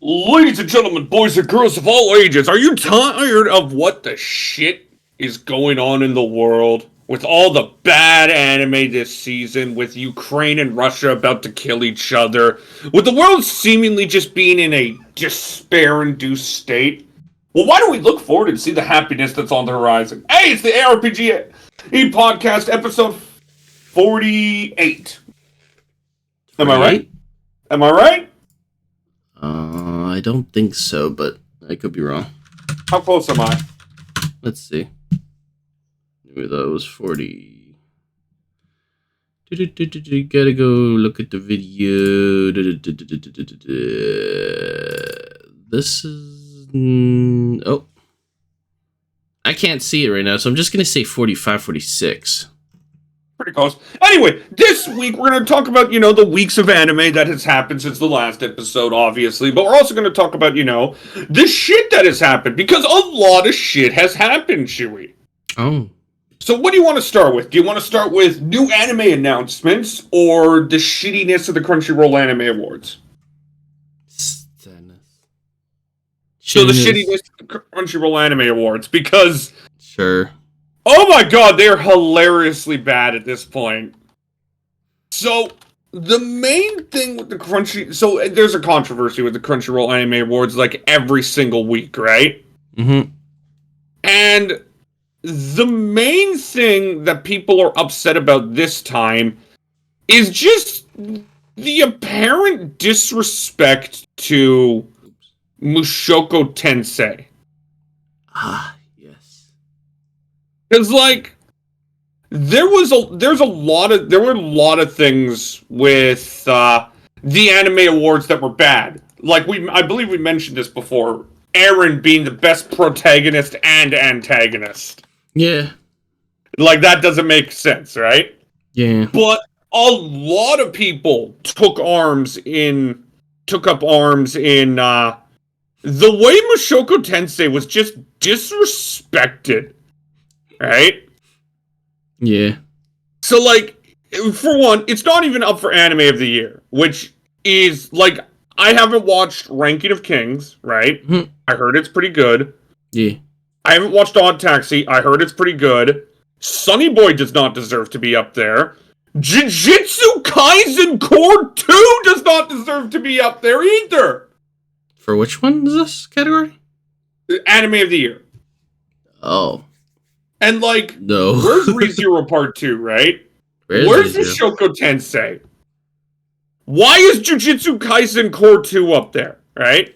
Ladies and gentlemen, boys and girls of all ages, are you tired of what the shit is going on in the world? With all the bad anime this season, with Ukraine and Russia about to kill each other, with the world seemingly just being in a despair-induced state? Well, why don't we look forward and see the happiness that's on the horizon? Hey, it's the EHRPG Podcast, episode 48. Am I right? Am I right? I don't think so, but I could be wrong. How close am I? Let's see. Maybe that was 40. Gotta go look at the video. This is... Oh. I can't see it right now, so I'm just gonna say 45, 46. Pretty close. Anyway, this week we're going to talk about, the weeks of anime that has happened since the last episode, obviously. But we're also going to talk about, the shit that has happened. Because a lot of shit has happened, Chewie. Oh. So what do you want to start with? Do you want to start with new anime announcements or the shittiness of the Crunchyroll Anime Awards? So the shittiness of the Crunchyroll Anime Awards, because... Sure. Oh my god, they're hilariously bad at this point. So, the main thing with the So, there's a controversy with the Crunchyroll Anime Awards, like, every single week, right? Mm-hmm. And the main thing that people are upset about this time is just the apparent disrespect to Mushoku Tensei. Ah, yes. Because, like, there were a lot of things with the Anime Awards that were bad. Like, I believe we mentioned this before. Eren being the best protagonist and antagonist. Yeah. Like, that doesn't make sense, right? Yeah. But a lot of people took up arms in the way Mushoku Tensei was just disrespected. Right? Yeah. So, like, for one, it's not even up for Anime of the Year, which is, like, I haven't watched Ranking of Kings, right? Mm-hmm. I heard it's pretty good. Yeah. I haven't watched Odd Taxi. I heard it's pretty good. Sunny Boy does not deserve to be up there. Jujutsu Kaisen Core 2 does not deserve to be up there either. For which one is this category? Anime of the Year. Oh. And, like, no. Where's ReZero Part 2, right? Where's Mushoku Tensei? Why is Jujutsu Kaisen Core 2 up there, right?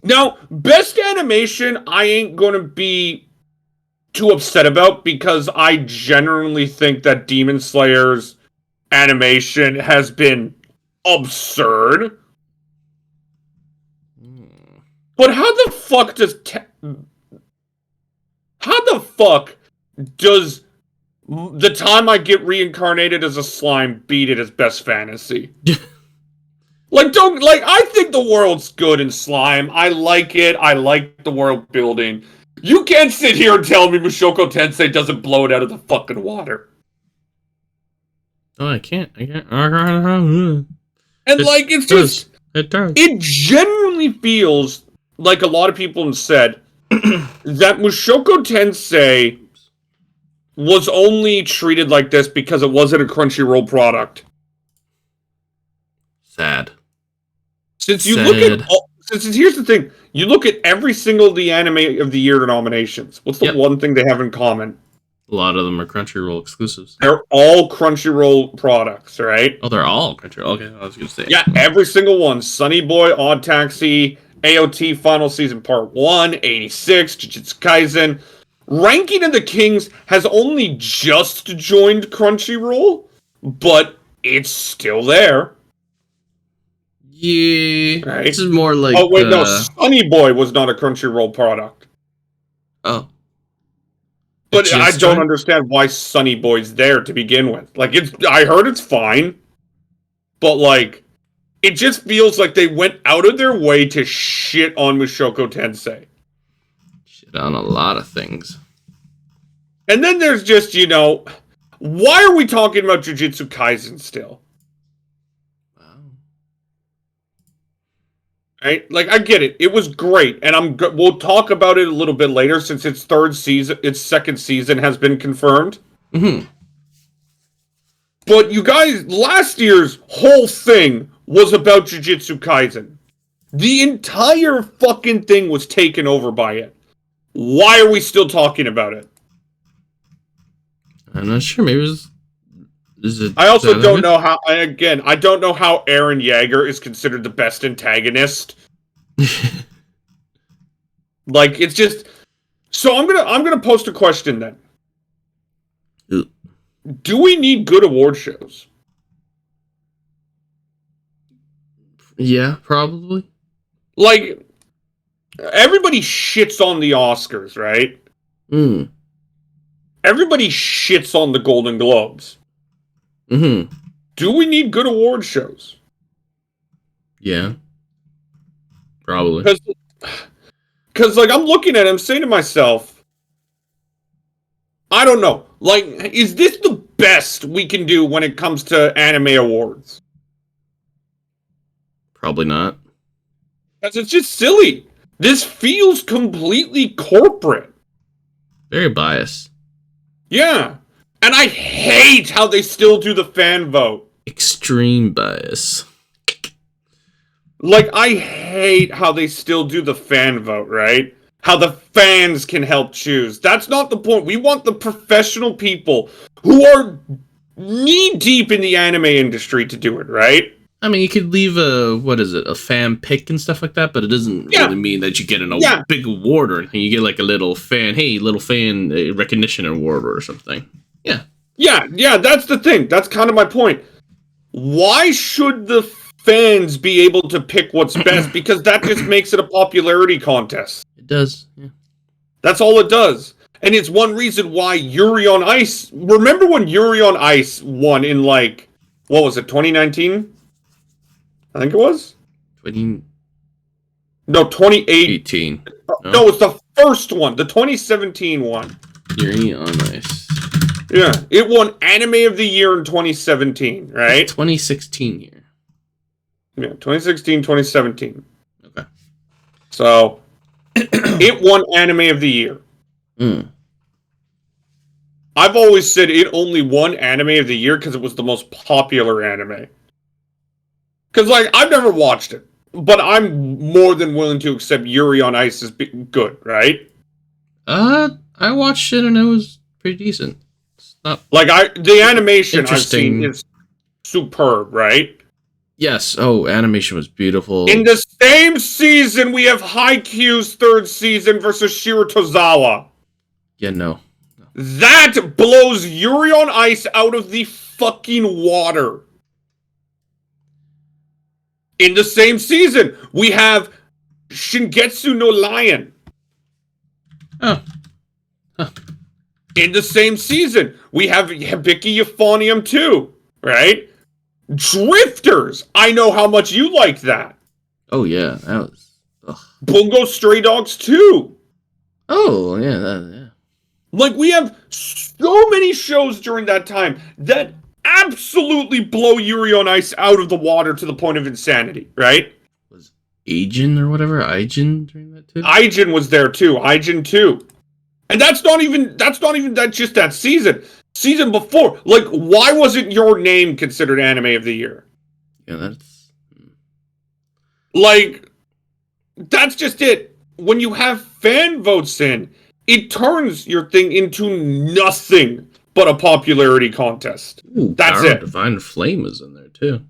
Now, best animation, I ain't gonna be too upset about, because I generally think that Demon Slayer's animation has been absurd. But how the fuck does The Time I Get Reincarnated as a Slime beat it as best fantasy? I think the world's good in Slime. I like it. I like the world building. You can't sit here and tell me Mushoku Tensei doesn't blow it out of the fucking water. Oh, I can't. And, it's just... It does. It genuinely feels like a lot of people have said that Mushoku Tensei was only treated like this because it wasn't a Crunchyroll product. Sad. Here's the thing. You look at every single the Anime of the Year nominations. What's the one thing they have in common? A lot of them are Crunchyroll exclusives. They're all Crunchyroll products, right? Oh, they're all Crunchyroll. Okay, I was going to say. Yeah, every single one. Sunny Boy, Odd Taxi, AOT Final Season Part 1, 86, Jujutsu Kaisen. Ranking of the Kings has only just joined Crunchyroll, but it's still there. Yeah. Right? This is more like... Oh, wait, no. Sunny Boy was not a Crunchyroll product. Oh. But I don't understand why Sunny Boy's there to begin with. Like, I heard it's fine, but, like, it just feels like they went out of their way to shit on Mushoku Tensei. Shit on a lot of things. And then there's just, why are we talking about Jujutsu Kaisen still? right? Like, I get it. It was great, and we'll talk about it a little bit later since its second season has been confirmed. Mm-hmm. But you guys, last year's whole thing was about Jujutsu Kaisen. The entire fucking thing was taken over by it. Why are we still talking about it? I'm not sure. Maybe I also don't know how. Again, I don't know how Eren Yeager is considered the best antagonist. Like, it's just. So I'm gonna post a question then. Ooh. Do we need good award shows? Yeah, probably. Like, everybody shits on the Oscars, right? Mm. Everybody shits on the Golden Globes. Mm-hmm. Do we need good award shows? Yeah. Probably. Because, like, I'm looking at it, I'm saying to myself, I don't know. Like, is this the best we can do when it comes to anime awards? Probably not. Because it's just silly. This feels completely corporate. Very biased. Yeah. And I hate how they still do the fan vote. Extreme bias. Like, I hate how they still do the fan vote, right? How the fans can help choose. That's not the point. We want the professional people who are knee-deep in the anime industry to do it, right? I mean, you could leave a fan pick and stuff like that, but it doesn't really mean that you get a big award or anything. You get like a little fan recognition award or something. Yeah. Yeah, that's the thing. That's kind of my point. Why should the fans be able to pick what's best? Because that just makes it a popularity contest. It does, yeah. That's all it does. And it's one reason why Yuri on Ice... Remember when Yuri on Ice won in, like... What was it, 2019? I think it was? 2018. No, 2018. No, it's the first one. The 2017 one. Yuri on Ice. Yeah, it won Anime of the Year in 2017, right? 2016 year. Yeah, 2016, 2017. Okay. So, it won Anime of the Year. Mm. I've always said it only won Anime of the Year because it was the most popular anime. Because, like, I've never watched it, but I'm more than willing to accept Yuri on Ice is good, right? I watched it and it was pretty decent. It's not like, the animation I've seen is superb, right? Yes. Oh, animation was beautiful. In the same season, we have Haikyuu's third season versus Shiratorizawa. Yeah, no. That blows Yuri on Ice out of the fucking water. In the same season, we have Shingetsu no Lion. Oh. Huh. In the same season, we have Hibiki Euphonium 2, right? Drifters. I know how much you liked that. Oh, yeah. That was... Ugh. Bungo Stray Dogs 2. Oh, yeah. Yeah. Like, we have so many shows during that time that absolutely blow Yuri on Ice out of the water to the point of insanity, right? Was Aijin or whatever? Aijin during that too? Aijin was there too. Aijin 2. And that's not even just that season. Season before. Like, why wasn't Your Name considered Anime of the Year? Yeah, that's... Like, that's just it. When you have fan votes in, it turns your thing into nothing but a popularity contest. Ooh, that's Power it. Divine Flame was in there too.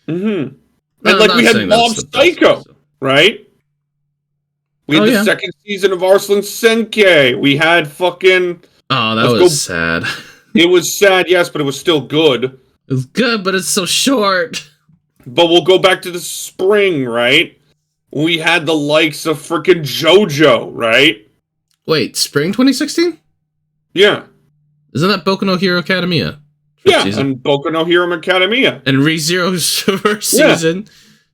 Mm-hmm. No, and like we had Mob Psycho, right? We had the second season of Arslan Senki. We had fucking... Oh, that was sad. It was sad, yes, but it was still good. It was good, but it's so short. But we'll go back to the spring, right? We had the likes of frickin' JoJo, right? Wait, spring 2016? Yeah. Isn't that Boku no Hero Academia? Yeah, and Boku no Hero Academia. And ReZero's first season.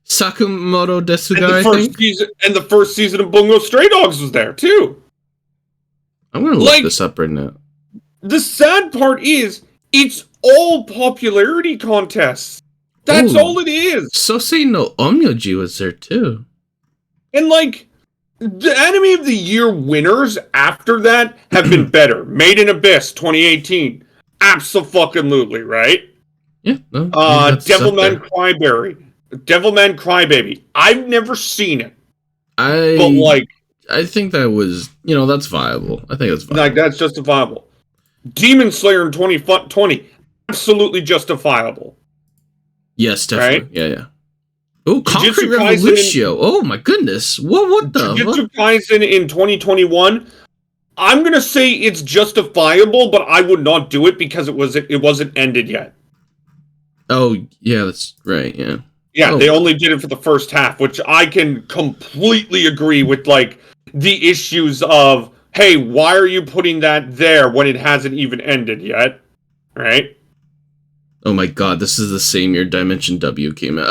Sakamoto Desuga, I think. And the first season of Bungo Stray Dogs was there, too. I'm gonna look this up right now. The sad part is, it's all popularity contests. That's all it is. Sosei no Onmyoji was there, too. And, like, the Anime of the Year winners after that have been better. Made in Abyss, 2018. Abso-fucking-lutely, right? Yeah. No, Devilman Crybaby. I've never seen it. I think that was, that's viable. I think that's viable. Like, that's justifiable. Demon Slayer in 2020. Absolutely justifiable. Yes, definitely. Right? Yeah. Oh, Concrete Revolution. Oh my goodness. What the? Jujutsu Kaisen in 2021. I'm going to say it's justifiable, but I would not do it because it wasn't ended yet. Oh, yeah, that's right, yeah. Yeah, They only did it for the first half, which I can completely agree with, like, the issues of, hey, why are you putting that there when it hasn't even ended yet? Right? Oh my god, this is the same year Dimension W came out.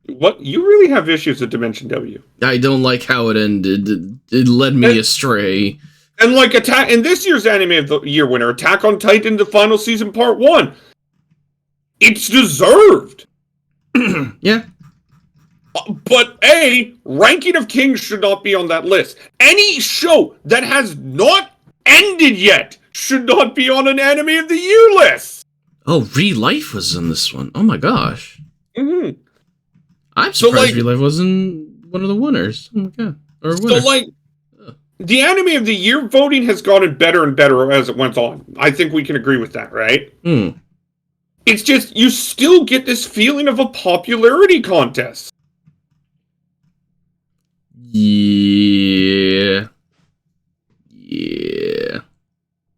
What? You really have issues with Dimension W. I don't like how it ended. It led me astray. And like in this year's Anime of the Year winner, Attack on Titan, the final season, part 1. It's deserved. Yeah. But Ranking of Kings should not be on that list. Any show that has not ended yet should not be on an Anime of the Year list. Oh, Real Life was in this one. Oh my gosh. Mm-hmm. I'm surprised Real Life wasn't one of the winners. Oh my god. The Anime of the Year voting has gotten better and better as it went on. I think we can agree with that, right? It's just, you still get this feeling of a popularity contest. Yeah.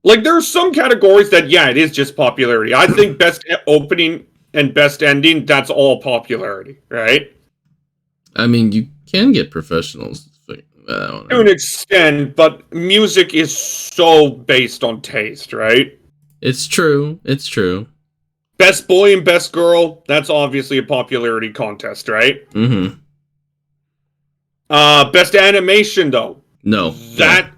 Like, there are some categories that, it is just popularity. I think best opening and best ending, that's all popularity, right? I mean, you can get professionals. To an extent, but music is so based on taste, right? It's true. Best boy and best girl, that's obviously a popularity contest, right? Mm-hmm. Best animation, though. No. That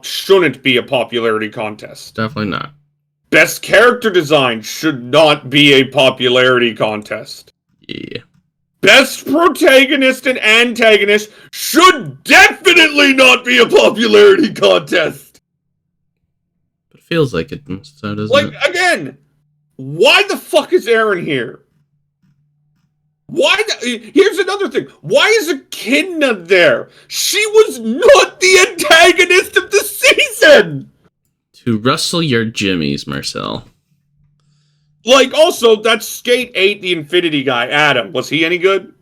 shouldn't be a popularity contest. Definitely not. Best character design should not be a popularity contest. Yeah. Best protagonist and antagonist should definitely not be a popularity contest. But it feels like it, so doesn't it? Again, why the fuck is Eren here? Here's another thing. Why is Echidna there? She was not the antagonist of the season! To rustle your jimmies, Marcel. Also, that Skate 8, the Infinity guy, Adam, was he any good?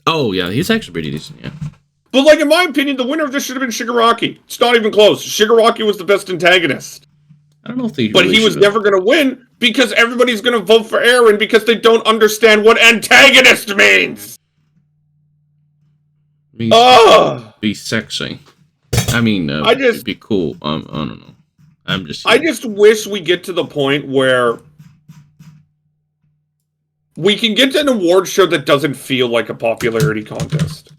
Oh, yeah, he's actually pretty decent, yeah. But, in my opinion, the winner of this should have been Shigaraki. It's not even close. Shigaraki was the best antagonist. I don't know if he was never going to win because everybody's going to vote for Eren because they don't understand what antagonist means. Be sexy. I mean, it'd be cool. I don't know. I just wish we get to the point where we can get to an award show that doesn't feel like a popularity contest.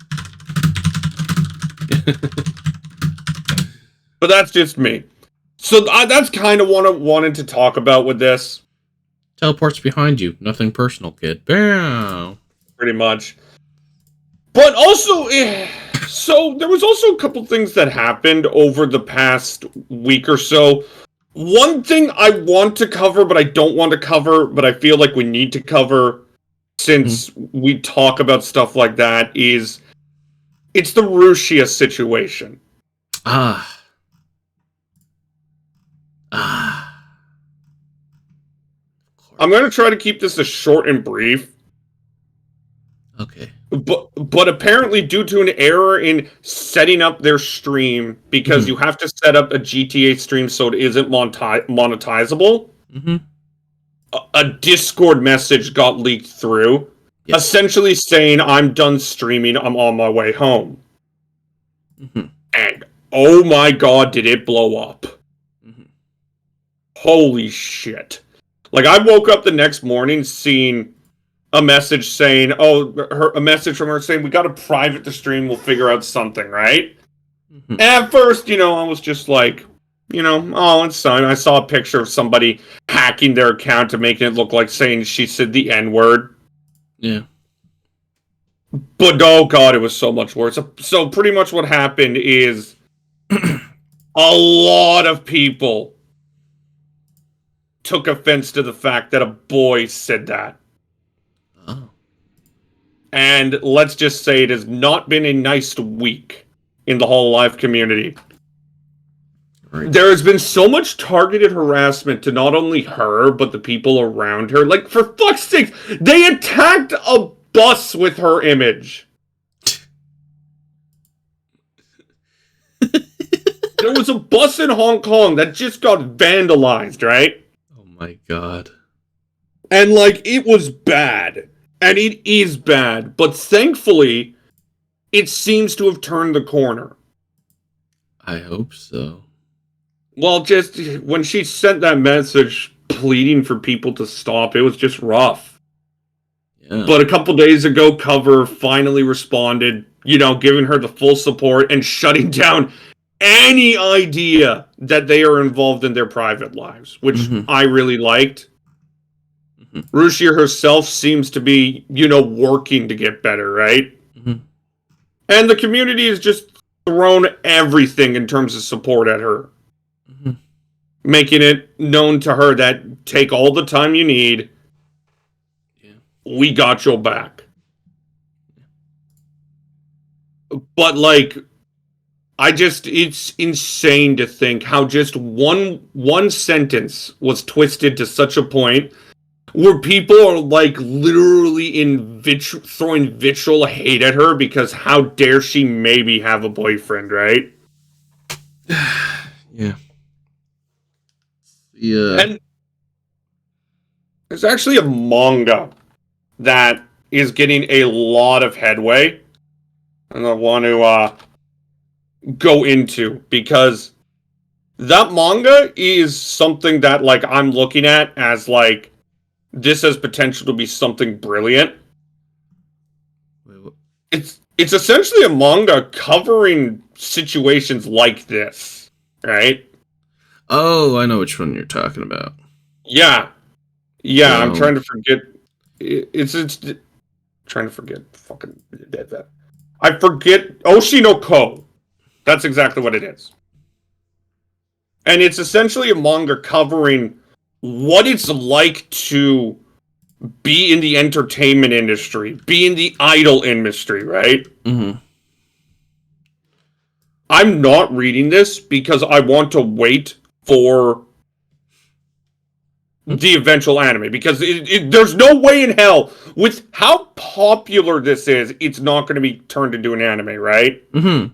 But that's just me. So that's kind of what I wanted to talk about with this. Teleports behind you. Nothing personal, kid. Bam. Pretty much. But also, so there was also a couple things that happened over the past week or so. One thing I want to cover, but I don't want to cover, but I feel like we need to cover since we talk about stuff like that it's the Rushia situation. I'm going to try to keep this as short and brief. Okay. But apparently due to an error in setting up their stream, because you have to set up a GTA stream so it isn't monetizable, a Discord message got leaked through, essentially saying, I'm done streaming, I'm on my way home. And oh my god, did it blow up. Holy shit. I woke up the next morning seeing a message saying, a message from her saying, we gotta private the stream, we'll figure out something, right? And at first, I was just like, it's fine. I saw a picture of somebody hacking their account to make it look like saying she said the N-word. Yeah. But oh god, it was so much worse. So pretty much what happened is a lot of people took offense to the fact that a boy said that. Oh. And let's just say it has not been a nice week in the Hololive community. Right. There has been so much targeted harassment to not only her, but the people around her. Like, for fuck's sake, they attacked a bus with her image. There was a bus in Hong Kong that just got vandalized, right? Oh my god. And, like, it was bad. And it is bad. But thankfully, it seems to have turned the corner. I hope so. Well, just when she sent that message pleading for people to stop, it was just rough. Yeah. But a couple days ago, Cover finally responded, giving her the full support and shutting down any idea that they are involved in their private lives, which I really liked. Rushia herself seems to be, working to get better, right? And the community has just thrown everything in terms of support at her. Making it known to her that take all the time you need. Yeah. We got your back. But, like, it's insane to think how just one sentence was twisted to such a point where people are, like, literally throwing vitriol hate at her because how dare she maybe have a boyfriend, right? Yeah. Yeah. And there's actually a manga that is getting a lot of headway, and I want to go into, because that manga is something that, like, I'm looking at as, like, this has potential to be something brilliant. Wait, what? It's essentially a manga covering situations like this, right? Oh, I know which one you're talking about. Yeah. Yeah, I'm trying to forget. It's trying to forget. Fucking that. I forget. Oshino Ko. That's exactly what it is. And it's essentially a manga covering what it's like to be in the entertainment industry, be in the idol industry, right? Mm-hmm. I'm not reading this because I want to wait for the eventual anime, because there's no way in hell, with how popular this is, it's not going to be turned into an anime, right? Mm-hmm.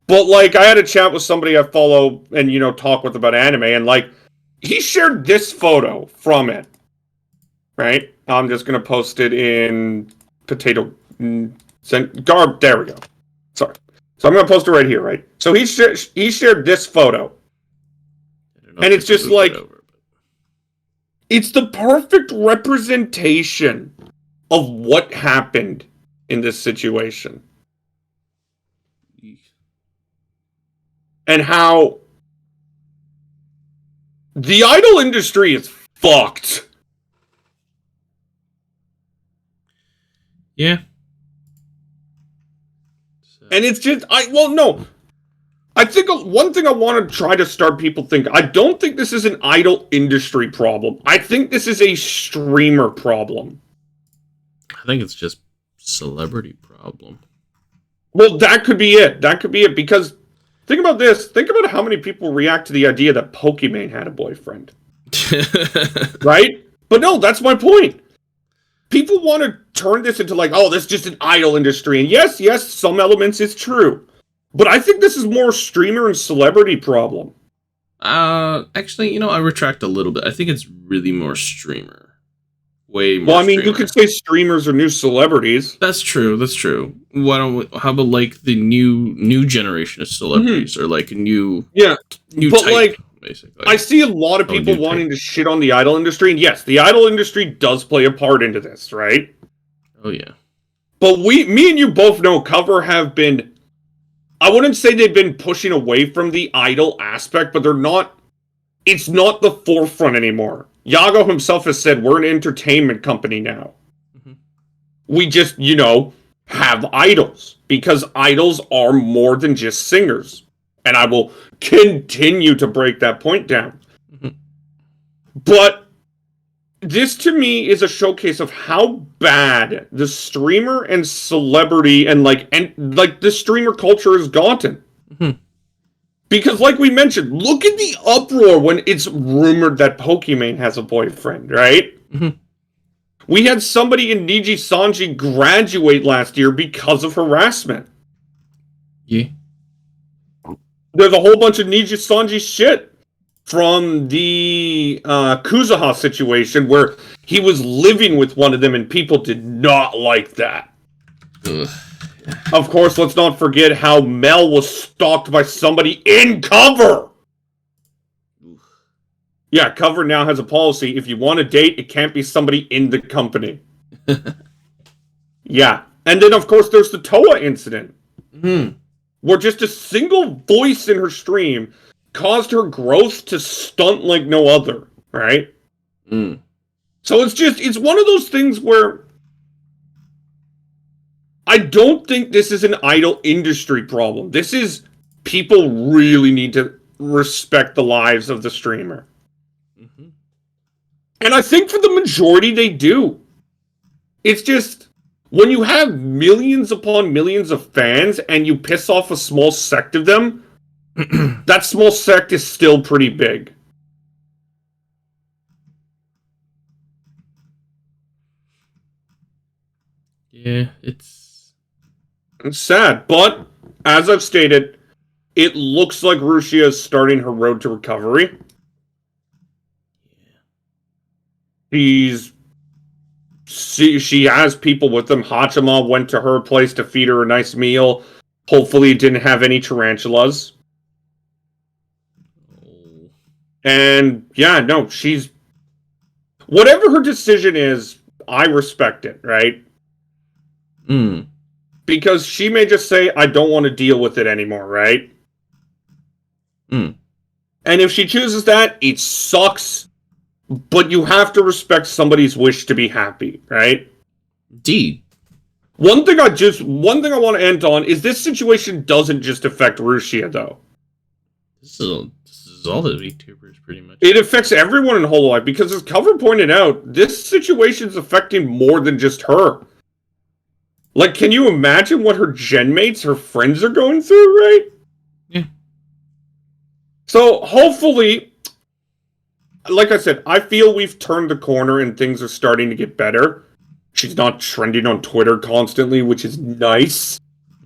But, like, I had a chat with somebody I follow and, talk with about anime, and, like, he shared this photo from it, right? I'm just going to post it in there we go. Sorry. So I'm going to post it right here, right? So he shared this photo. And it's just like, it's the perfect representation of what happened in this situation. And how the idol industry is fucked. Yeah. And it's just, I think one thing I want to try to start people thinking, I don't think this is an idol industry problem. I think this is a streamer problem. I think it's just celebrity problem. Well, that could be it. Because think about this. Think about how many people react to the idea that Pokimane had a boyfriend. Right? But no, that's my point. People want to turn this into like, oh, this is just an idol industry. And yes, some elements is true. But I think this is more streamer and celebrity problem. Actually, I retract a little bit. I think it's really more streamer. Way more. Well, I mean, you could say streamers are new celebrities. That's true. How about, like, the new generation of celebrities, or like new but type, like, basically. I see a lot of people wanting to shit on the idol industry, and yes, the idol industry does play a part into this, right? Oh yeah. But me and you both know Cover have been, I wouldn't say they've been pushing away from the idol aspect, but it's not the forefront anymore. Yago himself has said, we're an entertainment company now. Mm-hmm. We just, have idols, because idols are more than just singers. And I will continue to break that point down. Mm-hmm. But this to me is a showcase of how bad the streamer and celebrity and the streamer culture has gotten. Mm-hmm. Because like we mentioned, look at the uproar when it's rumored that Pokimane has a boyfriend, right? Mm-hmm. We had somebody in Niji Sanji graduate last year because of harassment. Yeah. There's a whole bunch of Niji Sanji shit from the Kuzuha situation where he was living with one of them and people did not like that. Ugh. Of course, let's not forget how Mel was stalked by somebody in Cover. Yeah, Cover now has a policy. If you want to date, it can't be somebody in the company. Yeah. And then, of course, there's the Toa incident. Where just a single voice in her stream caused her growth to stunt like no other, right? So it's one of those things where I don't think this is an idol industry problem. This is people really need to respect the lives of the streamer. Mm-hmm. And I think for the majority they do. It's just, when you have millions upon millions of fans and you piss off a small sect of them, that small sect is still pretty big. Yeah, it's sad, but as I've stated, it looks like Rushia is starting her road to recovery. She has people with them. Hachima went to her place to feed her a nice meal. Hopefully it didn't have any tarantulas. And yeah, no, she's... Whatever her decision is, I respect it, right? Because she may just say, I don't want to deal with it anymore, right? And if she chooses that, it sucks. But you have to respect somebody's wish to be happy, right? Indeed. One thing I want to end on is this situation doesn't just affect Rushia, though. This is all the VTubers, pretty much. It affects everyone in Hololive, because as Cover pointed out, this situation is affecting more than just her. Like, can you imagine what her gen mates, her friends are going through, right? Yeah. So, hopefully, like I said, I feel we've turned the corner and things are starting to get better. She's not trending on Twitter constantly, which is nice.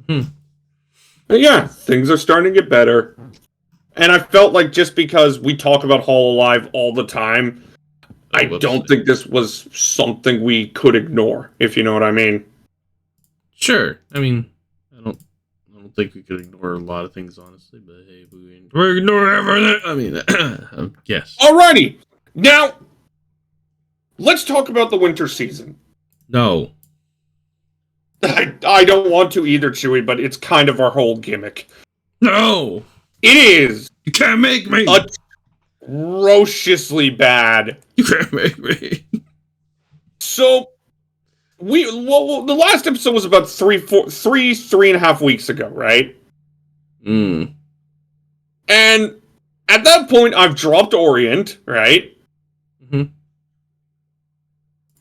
But yeah, things are starting to get better. And I felt like just because we talk about Hololive all the time, I don't think this was something we could ignore, if you know what I mean. Sure. I mean, I don't think we could ignore a lot of things, honestly, but hey, we're ignoring everything. I mean, yes. Alrighty. Now, let's talk about the winter season. No. I don't want to either, Chewy, but it's kind of our whole gimmick. No! It is! You can't make me! Atrociously bad. You can't make me. So, the last episode was about 3.5 weeks ago, right? And at that point, I've dropped Orient, right?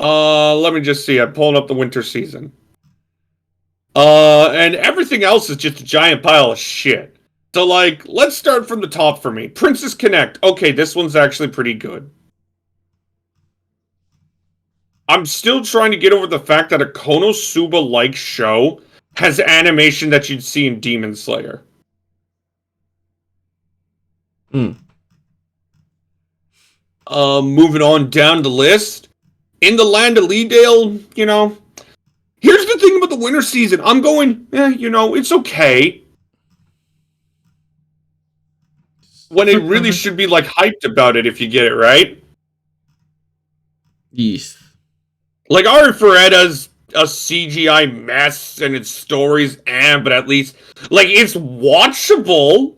Let me just see. I'm pulling up the winter season. And everything else is just a giant pile of shit. So, like, let's start from the top for me. Princess Connect. Okay, this one's actually pretty good. I'm still trying to get over the fact that a Konosuba-like show has animation that you'd see in Demon Slayer. Moving on down the list. In the Land of Leedale, you know, here's the thing about the winter season. I'm going, you know, it's okay. When it really should be, like, hyped about it if you get it, right? Yes. Like, Arifureta's a CGI mess, and its stories, but at least, like, it's watchable.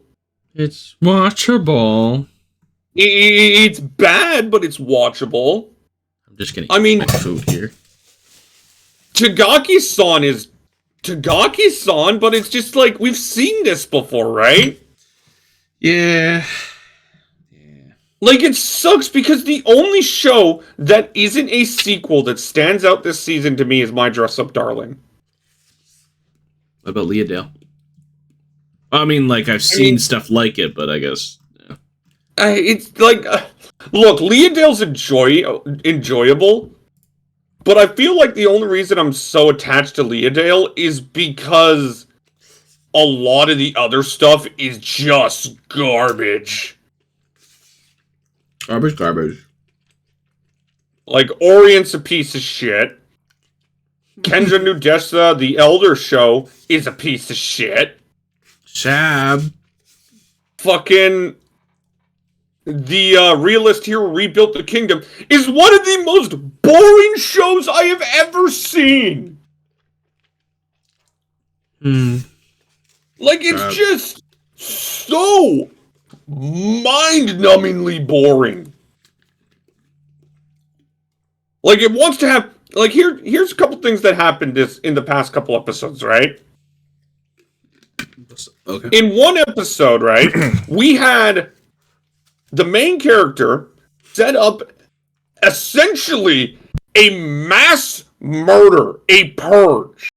It's watchable. It's bad, but it's watchable. I'm just gonna eat my food here. Tagaki-san is Tagaki-san, but it's just like, we've seen this before, right? Yeah. Like, it sucks because the only show that isn't a sequel that stands out this season to me is My Dress-Up Darling. What about Leah Dale? I mean, like, I've seen stuff like it, but I guess... Yeah. It's like... look, Leah Dale's enjoyable, but I feel like the only reason I'm so attached to Leah Dale is because a lot of the other stuff is just garbage. Garbage. Like, Orient's a piece of shit. Kenja Nudessa, The Elder Show, is a piece of shit. Shab. Fucking... The Realist Hero Rebuilt the Kingdom is one of the most boring shows I have ever seen. Like, it's just so mind-numbingly boring. Like, it wants to have... Like, here's a couple things that happened in the past couple episodes, right? Okay. In one episode, right, we had the main character set up essentially a mass murder, a purge.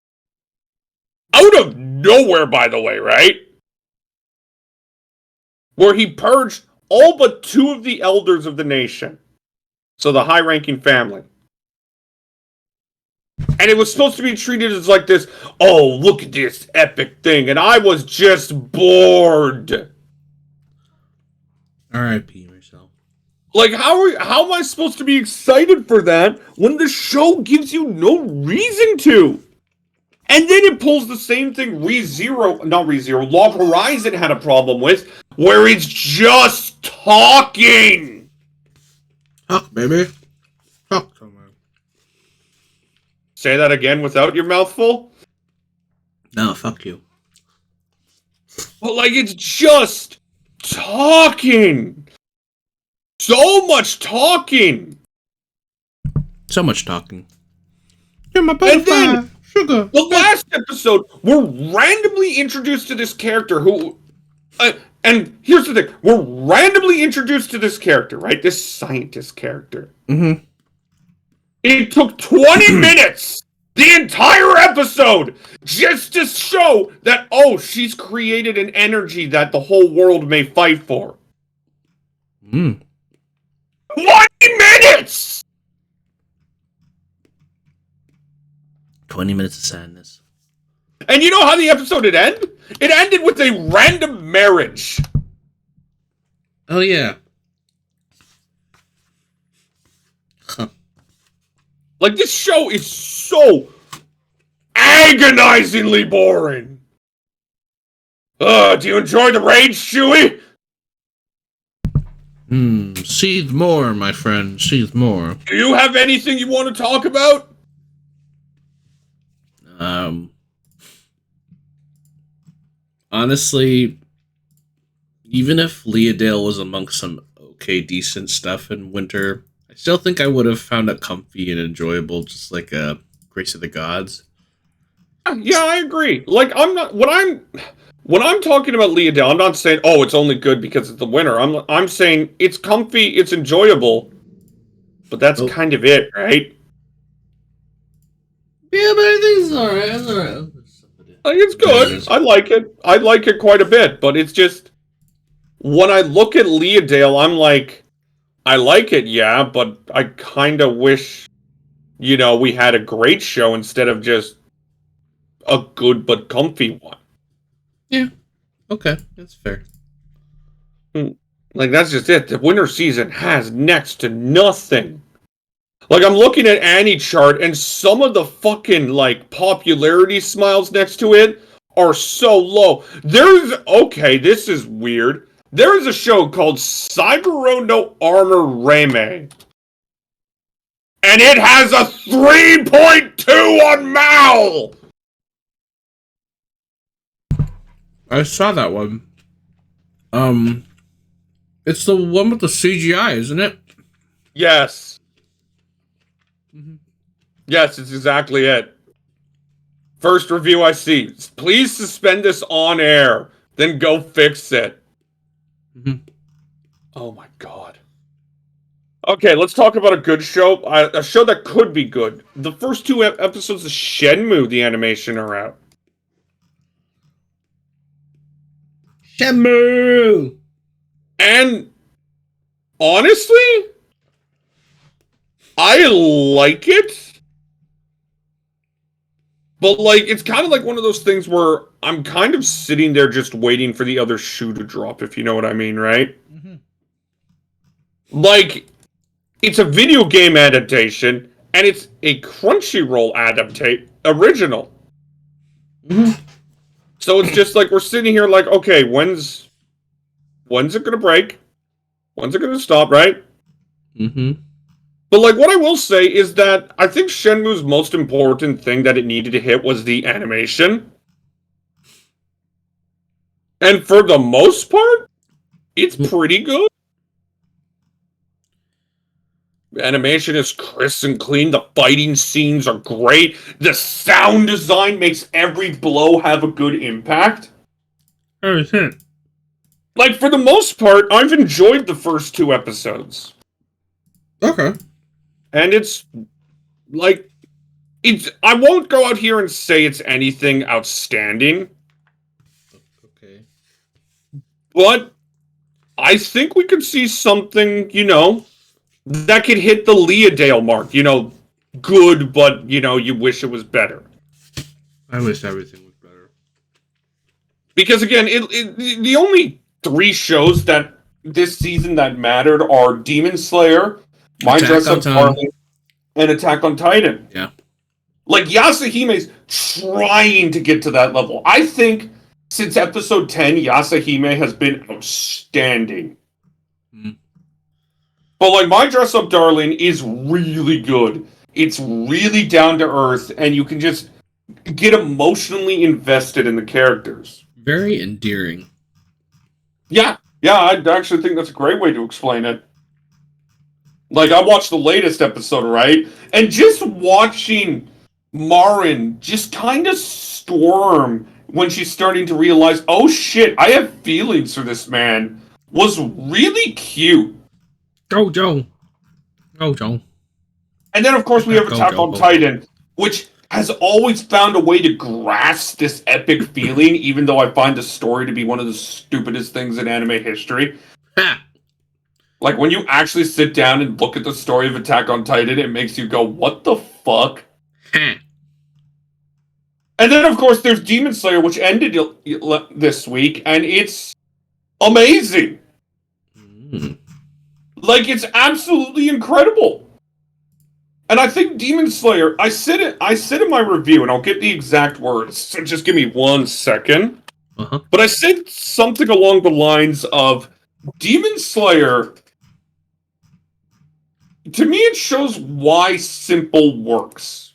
Out of nowhere, by the way, right? Where he purged all but 2 of the elders of the nation. So the high-ranking family. And it was supposed to be treated as like this, oh, look at this epic thing. And I was just bored. R.I.P. myself. Like, how am I supposed to be excited for that when the show gives you no reason to? And then it pulls the same thing Log Horizon had a problem with, where it's just talking. Talk, baby. Talk to me. Say that again without your mouth full? No, fuck you. But, like, it's just talking. So much talking. So much talking. You're my butterfly. And then, sugar. The last episode, we're randomly introduced to this character who... and here's the thing. We're randomly introduced to this character, right? This scientist character. Mm-hmm. It took 20 minutes, the entire episode, just to show that, oh, she's created an energy that the whole world may fight for. 20 minutes! 20 minutes of sadness. And you know how the episode would end? It ended with a random marriage. Oh, yeah. Huh. Like, this show is so agonizingly boring. Do you enjoy the rage, Chewie? Seethe more, my friend. Seethe more. Do you have anything you want to talk about? Honestly, even if Leah Dale was amongst some okay, decent stuff in winter, I still think I would have found it comfy and enjoyable, just like Grace of the Gods. Yeah, I agree. Like, when I'm talking about Leah Dale, I'm not saying, oh, it's only good because it's the winter. I'm saying it's comfy, it's enjoyable, but that's kind of it, right? Yeah, but I think it's alright. It's alright. It's good. I like it. I like it quite a bit, but it's just, when I look at Leah Dale, I'm like, I like it, yeah, but I kind of wish, we had a great show instead of just a good but comfy one. Yeah. Okay, that's fair. Like, that's just it. The winter season has next to nothing. Like, I'm looking at Annie chart, and some of the fucking, like, popularity smiles next to it are so low. Okay, this is weird. There is a show called Cyber no Armor Reime. And it has a 3.2 on Mal! I saw that one. It's the one with the CGI, isn't it? Yes. Mm-hmm. Yes, it's exactly it. First review I see. Please suspend this on air. Then go fix it. Mm-hmm. Oh my god. Okay, let's talk about a good show. A show that could be good. The first two episodes of Shenmue, the animation, are out. Shenmue! And honestly, I like it. But, like, it's kind of like one of those things where I'm kind of sitting there just waiting for the other shoe to drop, if you know what I mean, right? Mm-hmm. Like, it's a video game adaptation, and it's a Crunchyroll original. Mm-hmm. So it's just like, we're sitting here like, okay, when's it gonna break? When's it gonna stop, right? Mm-hmm. But, like, what I will say is that I think Shenmue's most important thing that it needed to hit was the animation. And for the most part, it's pretty good. The animation is crisp and clean. The fighting scenes are great. The sound design makes every blow have a good impact. Oh, shit. Like, for the most part, I've enjoyed the first two episodes. Okay. And it's, like, I won't go out here and say it's anything outstanding. Okay. But I think we could see something, that could hit the Leadale mark. Good, but, you wish it was better. I wish everything was better. Because, again, the only 3 shows that this season that mattered are Demon Slayer, My Dress Up Darling, and Attack on Titan. Yeah. Like, Yasuhime's trying to get to that level. I think since episode 10, Yasuhime has been outstanding. Mm. But, like, My Dress Up Darling is really good. It's really down to earth, and you can just get emotionally invested in the characters. Very endearing. Yeah, I actually think that's a great way to explain it. Like, I watched the latest episode, right? And just watching Marin just kind of storm when she's starting to realize, oh shit, I have feelings for this man, was really cute. Jojo. And then, of course, we have Attack on Titan, which has always found a way to grasp this epic feeling, even though I find the story to be one of the stupidest things in anime history. Ha! Like, when you actually sit down and look at the story of Attack on Titan, it makes you go, what the fuck? Ha! And then, of course, there's Demon Slayer, which ended this week, and it's amazing. Mm. Like, it's absolutely incredible. And I think Demon Slayer, I said in my review, and I'll get the exact words, so just give me 1 second. Uh-huh. But I said something along the lines of, Demon Slayer, to me it shows why simple works.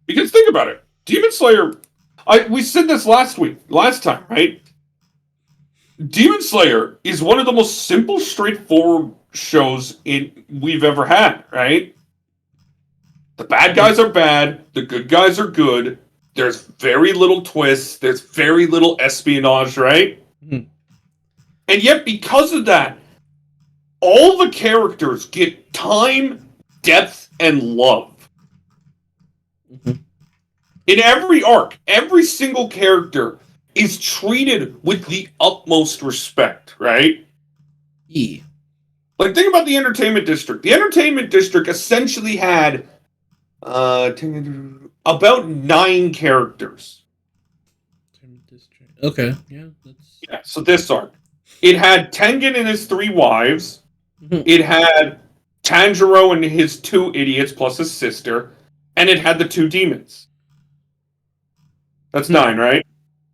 Because think about it. Demon Slayer, we said this last time, right? Demon Slayer is one of the most simple, straightforward shows we've ever had, right? The bad guys are bad, the good guys are good, there's very little twists, there's very little espionage, right? Mm-hmm. And yet, because of that, all the characters get time, depth, and love. Mm-hmm. In every arc, every single character is treated with the utmost respect, right? Yeah. Like, think about the Entertainment District. The Entertainment District essentially had about 9 characters. Okay, yeah. Yeah, so this arc. It had Tengen and his 3 wives. Mm-hmm. It had Tanjiro and his 2 idiots plus his sister. And it had the 2 demons. That's 9, right?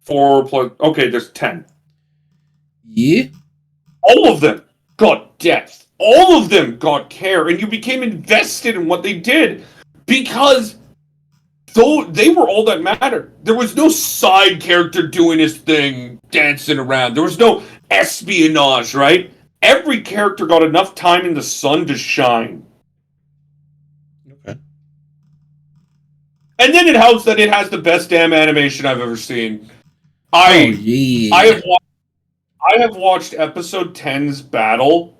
4 plus... Okay, there's 10. Yeah. All of them got depth. All of them got care. And you became invested in what they did. Because though they were all that mattered. There was no side character doing his thing, dancing around. There was no espionage, right? Every character got enough time in the sun to shine. Okay. And then it helps that it has the best damn animation I've ever seen. I have watched episode 10's battle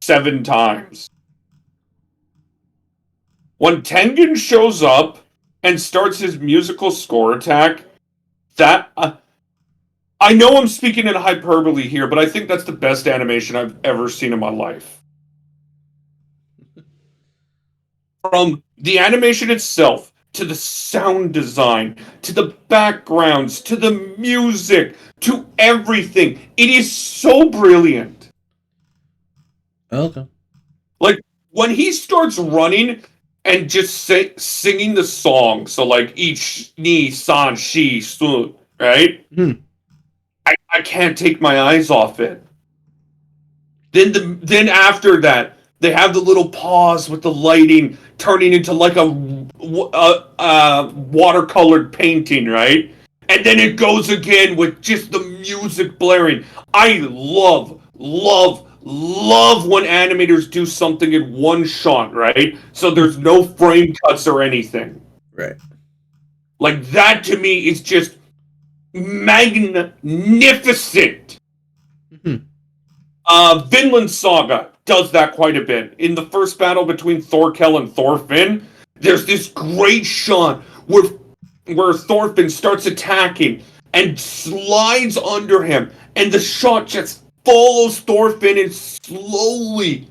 7 times. When Tengen shows up and starts his musical score attack, that I know I'm speaking in hyperbole here, but I think that's the best animation I've ever seen in my life. From the animation itself, to the sound design, to the backgrounds, to the music, to everything. It is so brilliant. Okay. Like, when he starts running and just singing the song, so like, each, ni, san, shi, sun, right? I can't take my eyes off it. Then after that, they have the little pause with the lighting turning into like a watercolored painting, right? And then it goes again with just the music blaring. I love when animators do something in one shot, right? So there's no frame cuts or anything. Right. Like, that to me is just magnificent. Vinland Saga does that quite a bit. In the first battle between Thorkel and Thorfinn, there's this great shot where Thorfinn starts attacking and slides under him, and the shot just follows Thorfinn and slowly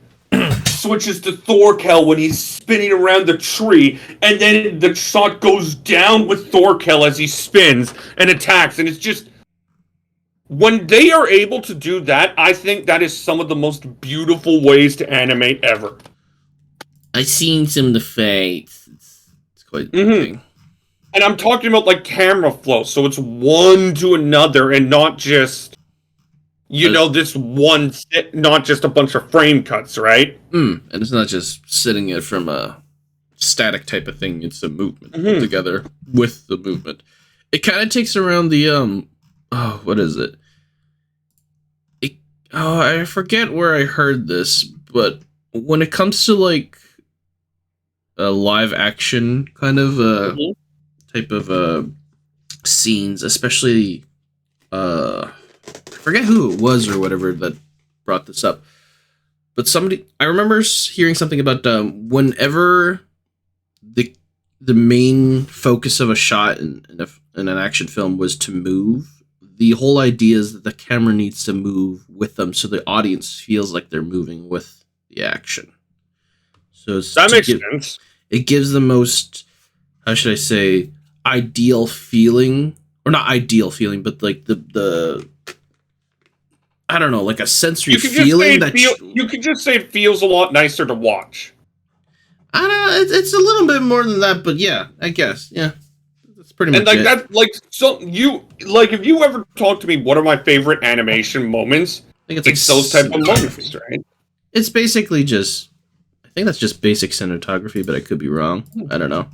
switches to Thorkel when he's spinning around the tree, and then the shot goes down with Thorkel as he spins and attacks, and it's just... When they are able to do that, I think that is some of the most beautiful ways to animate ever. I've seen some of the fights. It's quite thing. And I'm talking about, like, camera flow, so it's one to another and not just, this one, not just a bunch of frame cuts, right? And it's not just sitting it from a static type of thing, it's a movement together with the movement. It kind of takes around the, what is it? I forget where I heard this, but when it comes to, like, a live action kind of type of scenes, especially, I forget who it was or whatever that brought this up, but I remember hearing something about whenever the main focus of a shot in an action film was to move, the whole idea is that the camera needs to move with them so the audience feels like they're moving with the action. So that makes sense. It gives the most, how should I say, ideal feeling, or not ideal feeling, but like the I don't know, like a sensory feeling you could just say it feels a lot nicer to watch. I don't know, it's a little bit more than that, but yeah, I guess, yeah. Pretty much and like it. That, like, so you like, if you ever talk to me, what are my favorite animation moments? I think it's those type of moments, right? It's basically just, I think that's just basic cinematography, but I could be wrong. I don't know.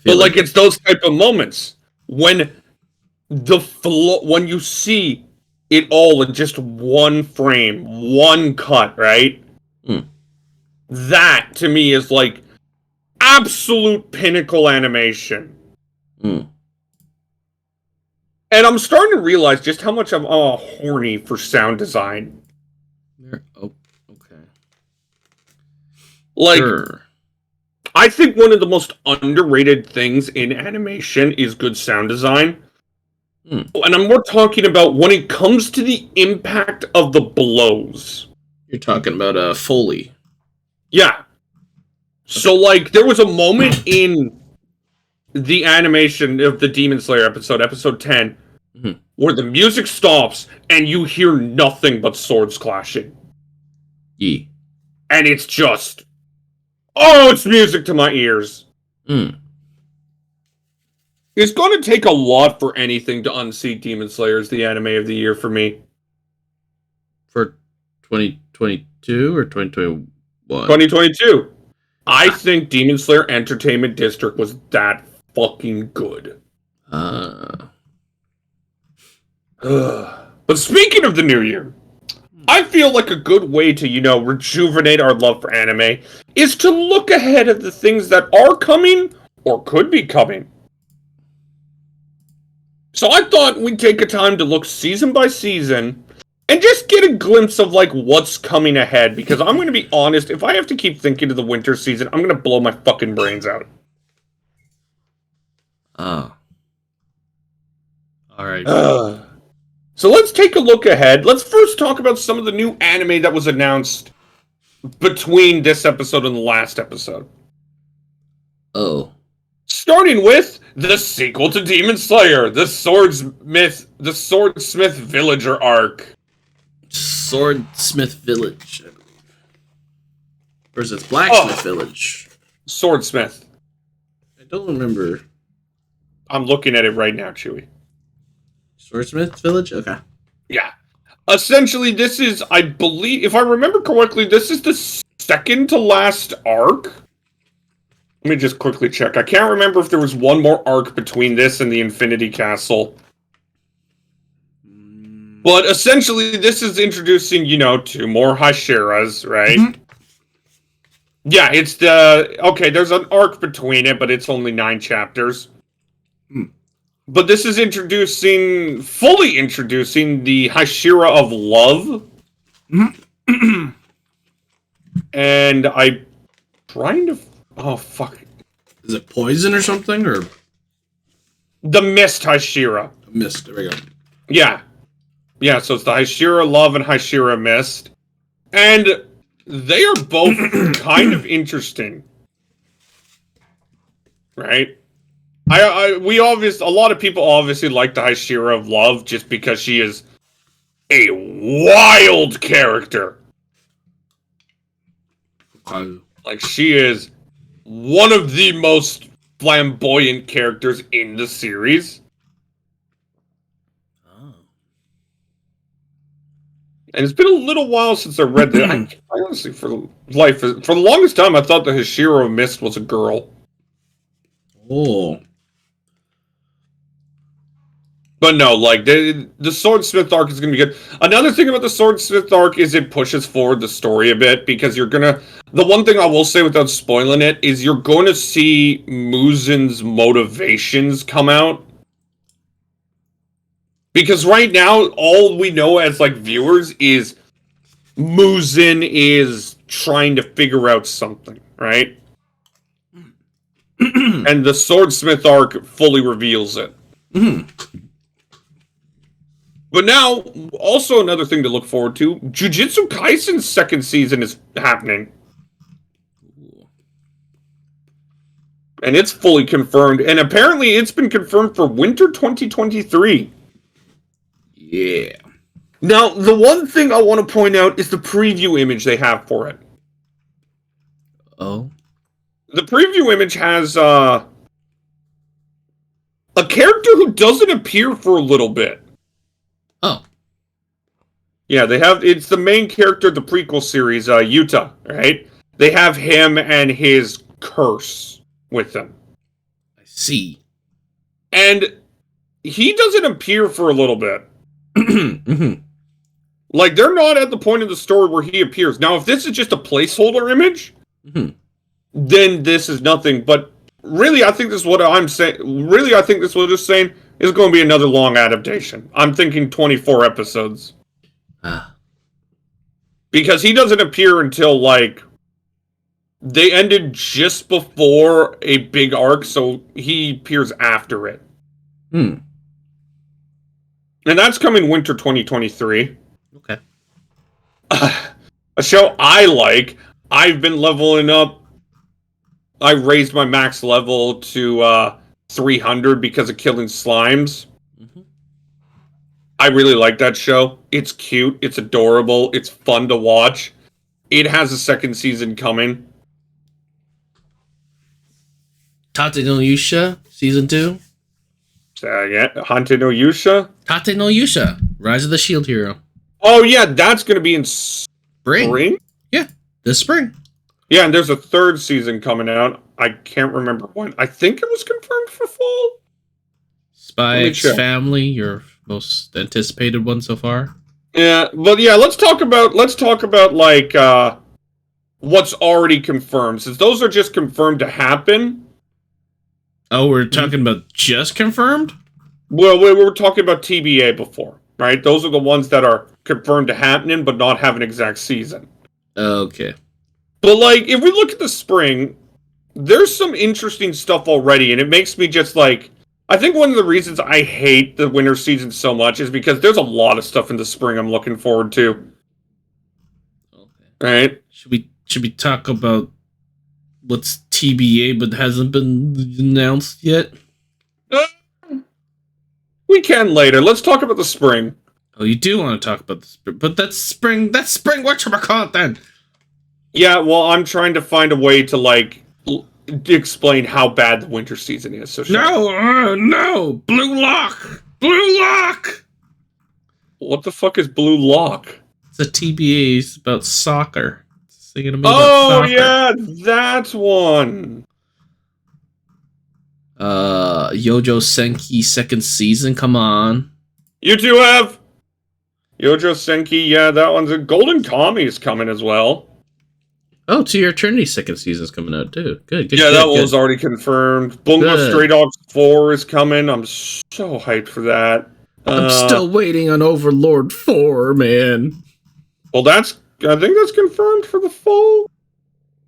But like it's those type of moments when when you see it all in just one frame, one cut, right? That to me is like absolute pinnacle animation. And I'm starting to realize just how much I'm horny for sound design. Oh, okay. Like, sure. I think one of the most underrated things in animation is good sound design. And I'm more talking about when it comes to the impact of the blows. You're talking about Foley. Yeah. Okay. So, like, there was a moment in the animation of the Demon Slayer episode 10, where the music stops and you hear nothing but swords clashing. Yeah. And it's just, it's music to my ears. It's going to take a lot for anything to unseat Demon Slayer as the anime of the year for me. For 2022 or 2021? 2022. I think Demon Slayer Entertainment District was that fucking good. But speaking of the new year, I feel like a good way to, rejuvenate our love for anime is to look ahead at the things that are coming or could be coming. So I thought we'd take a time to look season by season and just get a glimpse of, like, what's coming ahead. Because I'm going to be honest, if I have to keep thinking of the winter season, I'm going to blow my fucking brains out. Oh. Alright. So let's take a look ahead. Let's first talk about some of the new anime that was announced between this episode and the last episode. Oh. Starting with the sequel to Demon Slayer, the Swordsmith Villager arc. Swordsmith Village, I believe. Or is it Blacksmith Village? Swordsmith. I don't remember. I'm looking at it right now, Chewy. Swordsmith Village? Okay. Yeah. Essentially, this is, I believe, if I remember correctly, this is the second to last arc. Let me just quickly check. I can't remember if there was one more arc between this and the Infinity Castle. But essentially, this is introducing, 2 more Hashiras, right? Mm-hmm. Yeah, it's there's an arc between it, but it's only 9 chapters. But this is fully introducing the Hashira of Love. Mm-hmm. And I'm trying to... Oh, fuck. Is it poison or something, or...? The Mist Hashira. Mist, there we go. Yeah. Yeah, so it's the Hashira Love and Hashira Mist. And they are both kind of interesting. Right? A lot of people obviously like the Hashira of Love just because she is a wild character. Like, she is one of the most flamboyant characters in the series. Oh. And it's been a little while since I read that. I honestly, for the longest time, I thought the Hashira Mist was a girl. Oh. But no, like, the Swordsmith arc is going to be good. Another thing about the Swordsmith arc is it pushes forward the story a bit, because the one thing I will say without spoiling it, is you're going to see Muzen's motivations come out. Because right now, all we know as, like, viewers is Muzen is trying to figure out something, right? And the Swordsmith arc fully reveals it. Mm-hmm. But now, also another thing to look forward to, Jujutsu Kaisen's second season is happening. And it's fully confirmed. And apparently it's been confirmed for winter 2023. Yeah. Now, the one thing I want to point out is the preview image they have for it. Oh. The preview image has a character who doesn't appear for a little bit. Oh. Yeah, it's the main character of the prequel series, Yuta, right? They have him and his curse with them. I see. And he doesn't appear for a little bit. Mm-hmm. Like, they're not at the point of the story where he appears. Now, if this is just a placeholder image, then this is nothing. But really, I think this is what I'm saying. Really, I think this is what it's saying. Is going to be another long adaptation. I'm thinking 24 episodes. Because he doesn't appear until, like, they ended just before a big arc, so he appears after it. And that's coming winter 2023. Okay. A show I like. I've been leveling up. I raised my max level to 300 because of killing slimes. Mm-hmm. I really like that show. It's cute. It's adorable. It's fun to watch. It has a second season coming. Tate no Yusha, season 2. Yeah, Hante no Yusha? Tate no Yusha, Rise of the Shield Hero. Oh, yeah, that's going to be in spring? Yeah, this spring. Yeah, and there's a third season coming out. I can't remember when. I think it was confirmed for fall. Spy X Family, your most anticipated one so far. Yeah, but yeah, let's talk about like what's already confirmed, since those are just confirmed to happen. Oh, we're talking about just confirmed? Well, we were talking about TBA before, right? Those are the ones that are confirmed to happening, but not have an exact season. Okay. But, like, if we look at the spring, there's some interesting stuff already, and it makes me just, like... I think one of the reasons I hate the winter season so much is because there's a lot of stuff in the spring I'm looking forward to. Okay. Right? Should we talk about what's TBA but hasn't been announced yet? We can later. Let's talk about the spring. Oh, you do want to talk about the spring, but that's spring. Whatchamacallit then? Yeah, well, I'm trying to find a way to, like, explain how bad the winter season is. So no! Blue Lock! What the fuck is Blue Lock? It's a TBA. It's about soccer. Oh, yeah, that's one. Yojo Senki second season. Come on. You two have Yojo Senki. Yeah, that one's a Golden Kami is coming as well. Oh, To Your Eternity second season's coming out too. Good. Yeah, that one was already confirmed. Bungo Stray Dogs 4 is coming. I'm so hyped for that. I'm still waiting on Overlord 4, man. Well, I think that's confirmed for the fall.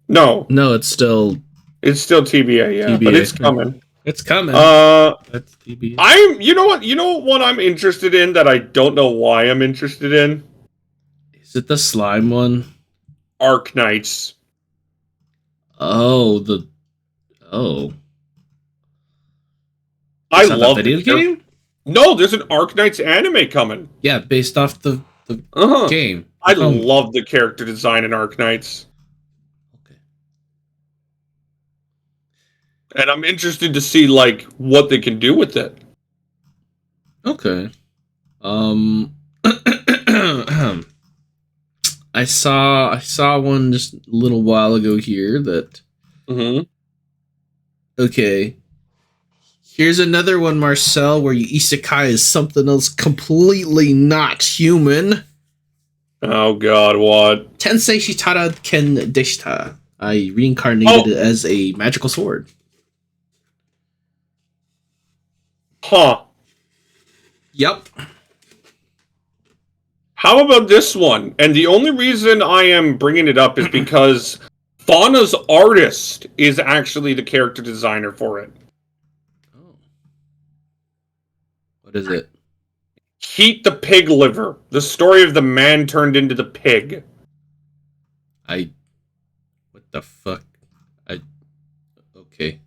No, it's still TBA. Yeah, TBA. But it's coming. It's coming. That's TBA. You know what I'm interested in that I don't know why I'm interested in. Is it the slime one? Arc Knights. Oh. I love the video game. No, there's an Arc Knights anime coming. Yeah, based off the game. I love the character design in Arc Knights. Okay. And I'm interested to see, like, what they can do with it. Okay. I saw one just a little while ago here that... Mm-hmm. Okay. Here's another one, Marcel, where you isekai is something else completely not human. Oh god, what? Tensei Shitara Ken Deshita. I reincarnated as a magical sword. Huh. Yep. How about this one? And the only reason I am bringing it up is because Fauna's artist is actually the character designer for it. Oh. What is it? Heat the Pig Liver. The story of the man turned into the pig. What the fuck? Okay.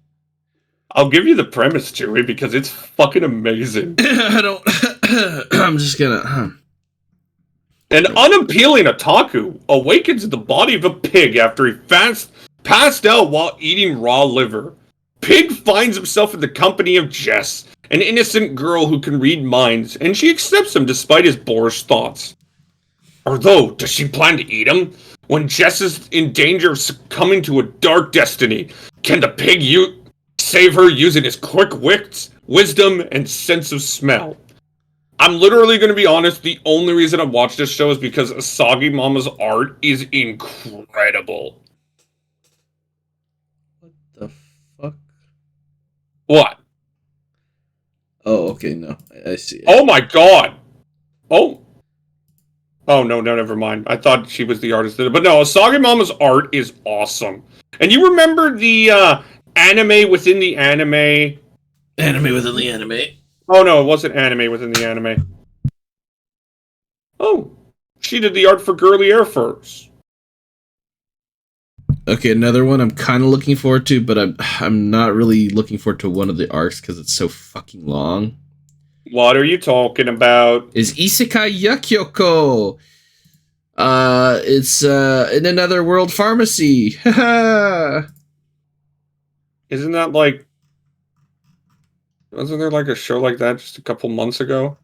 I'll give you the premise, Chewie, because it's fucking amazing. I'm just gonna... An unappealing otaku awakens in the body of a pig after he passed out while eating raw liver. Pig finds himself in the company of Jess, an innocent girl who can read minds, and she accepts him despite his boorish thoughts. Although, does she plan to eat him? When Jess is in danger of succumbing to a dark destiny, can the pig save her using his quick wits, wisdom, and sense of smell? I'm literally going to be honest, the only reason I watched this show is because Asagi Mama's art is incredible. What the fuck? What? Oh, okay, no. I see it. Oh my god! Oh, no, never mind. I thought she was the artist. But no, Asagi Mama's art is awesome. And you remember the anime within the anime? Anime within the anime. Oh no, it wasn't anime within the anime. Oh, she did the art for Garbage-err first. Okay, another one I'm kind of looking forward to, but I'm not really looking forward to one of the arcs because it's so fucking long. What are you talking about? Is Isekai Yakyoko. It's in another world pharmacy. Isn't that like... Wasn't there like a show like that just a couple months ago?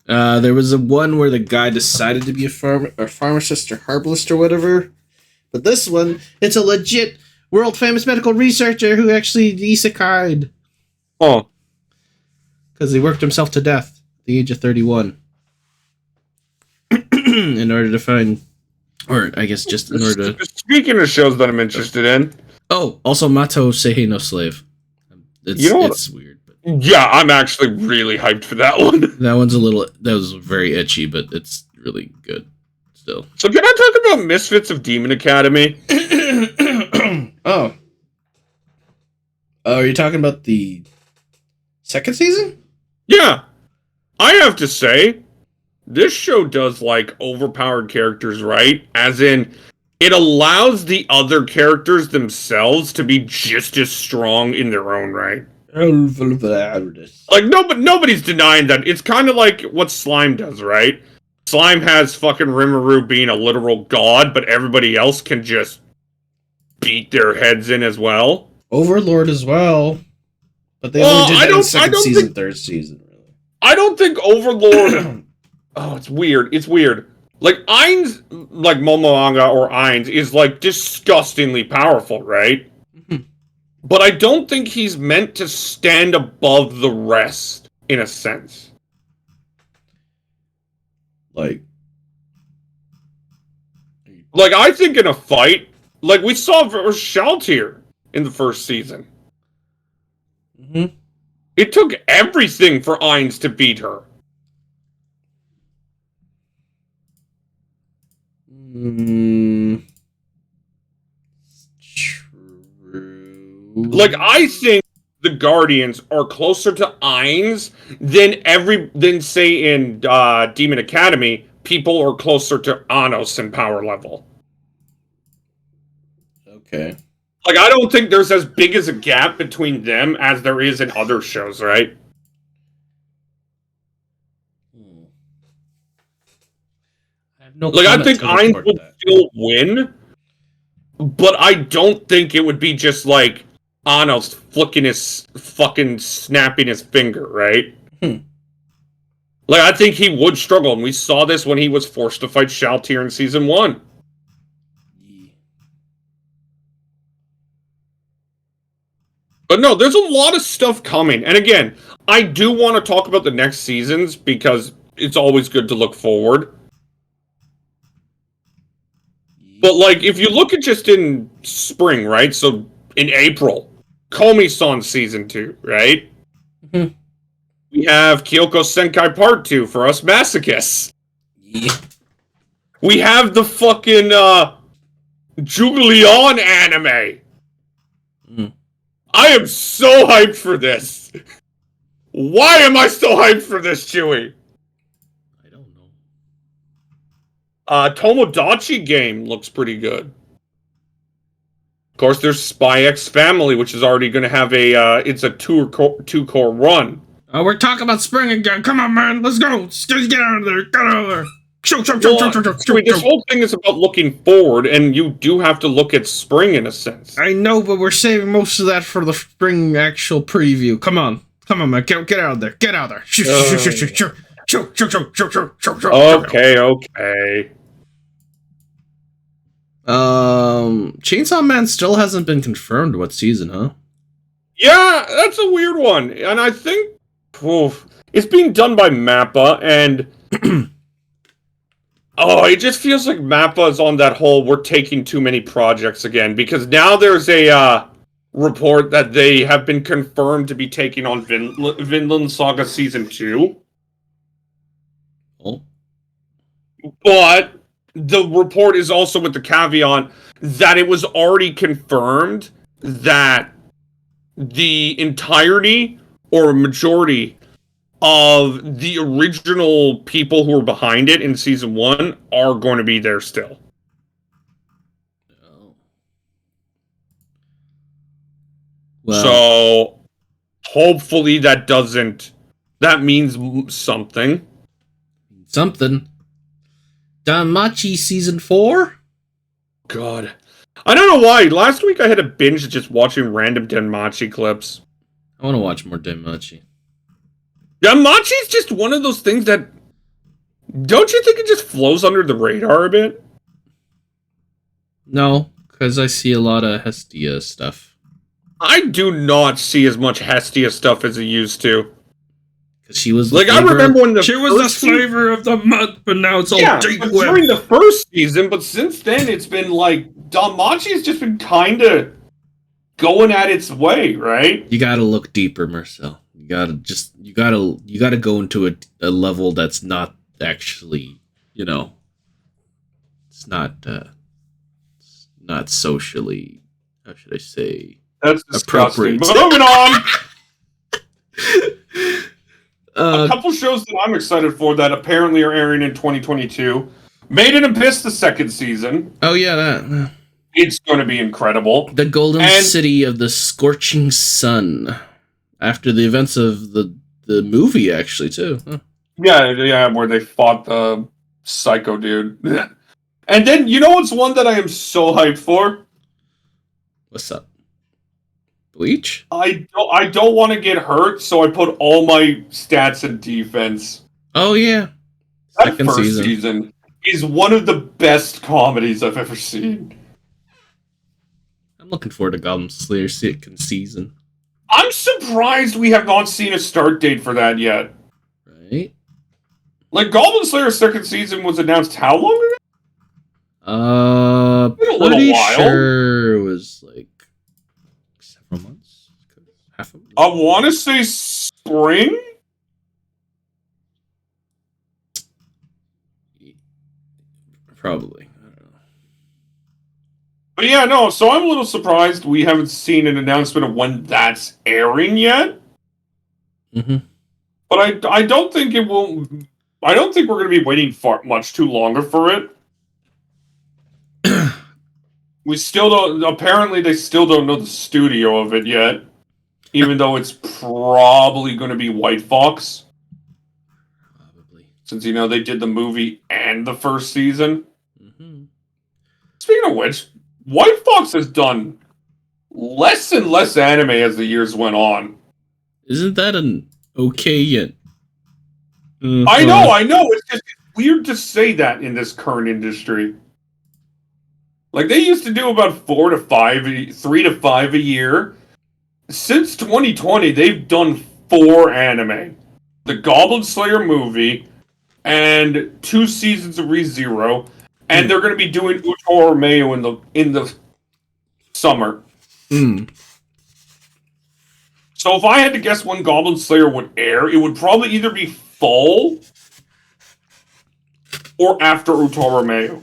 There was a one where the guy decided to be a pharmacist or herbalist or whatever. But this one, it's a legit world famous medical researcher who actually isekai'd. Oh. Because he worked himself to death at the age of 31. In order to find... Or, I guess, just in order to... Speaking of shows that I'm interested in... Oh, also Mato Seihei no Slave. It's weird, but... Yeah, I'm actually really hyped for that one. That was very itchy, but it's really good still. So can I talk about Misfits of Demon Academy? Oh. Are you talking about the second season? Yeah. I have to say, this show does, like, overpowered characters right, as in, it allows the other characters themselves to be just as strong in their own right. Like, nobody's denying that. It's kind of like what Slime does, right? Slime has fucking Rimuru being a literal god, but everybody else can just beat their heads in as well. Overlord as well. But they only did that in the second season, third season, really. I don't think Overlord... Oh, it's weird. It's weird. Like, Ainz, like Momoanga or Ainz, is, like, disgustingly powerful, right? But I don't think he's meant to stand above the rest, in a sense. Like, I think in a fight, like we saw Shaltir in the first season. Mm-hmm. It took everything for Ainz to beat her. True. Like, I think the Guardians are closer to Ainz than say in Demon Academy, people are closer to Anos in power level. Okay. Like, I don't think there's as big as a gap between them as there is in other shows, right? I have no like, I think Ainz would still win, but I don't think it would be just like Anos flicking his fucking snapping his finger, right? Like, I think he would struggle, and we saw this when he was forced to fight Shaltir in season 1. But no, there's a lot of stuff coming. And again, I do want to talk about the next seasons because it's always good to look forward. But, like, if you look at just in spring, right? So, in April, Komi-san Season 2, right? Mm-hmm. We have Kyoko Senkai Part 2 for us masochists. Yeah. We have the fucking, Julian anime. Mm. I am so hyped for this. Why am I so hyped for this, Chewy? I don't know. Tomodachi game looks pretty good. Of course, there's Spy X Family, which is already going to have it's a two-core run. Oh, we're talking about spring again. Come on, man. Let's go. Get out of there. Get out of there. This whole thing is about looking forward, and you do have to look at spring in a sense. I know, but we're saving most of that for the spring actual preview. Come on, man. Get out of there. Get out of there. Okay. Chainsaw Man still hasn't been confirmed what season, huh? Yeah, that's a weird one, and I think it's being done by Mappa, and it just feels like Mappa is on that whole we're taking too many projects again, because now there's a report that they have been confirmed to be taking on Vinland Saga Season 2. Oh. But the report is also with the caveat that it was already confirmed that the entirety or majority of the original people who were behind it in season 1 are going to be there still. Oh. Well. So hopefully that means something. Something. Danmachi season 4? God. I don't know why. Last week I had a binge just watching random Danmachi clips. I want to watch more Danmachi. Danmachi's just one of those things that... Don't you think it just flows under the radar a bit? No, because I see a lot of Hestia stuff. I do not see as much Hestia stuff as I used to. Because she was I remember when she was the flavor of the month, but now it's all deep web. During the first season, but since then it's been like Danmachi's just been kind of going at its way, right? You gotta look deeper, Marcel. You gotta go into a level that's not actually, it's not socially, how should I say, That's disgusting. appropriate. But moving on. A couple shows that I'm excited for that apparently are airing in 2022. Made in Abyss, the second season. Oh yeah, that. It's going to be incredible. The Golden City of the Scorching Sun. After the events of the movie, actually, too. Huh. Yeah, where they fought the psycho dude. And then, you know what's one that I am so hyped for? What's up? Bleach? I don't want to get hurt, so I put all my stats in defense. Oh, yeah. That first season is one of the best comedies I've ever seen. I'm looking forward to Goblin Slayer second season. I'm surprised we have not seen a start date for that yet. Right? Like, Goblin Slayer second season was announced how long ago? Pretty sure it was like several months. Half a month. I want to say spring? Probably. I don't know. But yeah, no, so I'm a little surprised we haven't seen an announcement of when that's airing yet. Mm-hmm. But I don't think it will... I don't think we're going to be waiting for much too longer for it. We still don't... Apparently, they still don't know the studio of it yet. Even though it's probably going to be White Fox. Probably. Since, they did the movie and the first season. Mm-hmm. Speaking of which, White Fox has done less and less anime as the years went on. Isn't that an okay yet? I know. It's just weird to say that in this current industry. Like, they used to do about 3 to 5 a year. Since 2020, they've done 4 anime. The Goblin Slayer movie, and 2 seasons of ReZero, and they're going to be doing Utoro Mayo in the summer. So if I had to guess when Goblin Slayer would air, it would probably either be fall or after Utoro Mayo.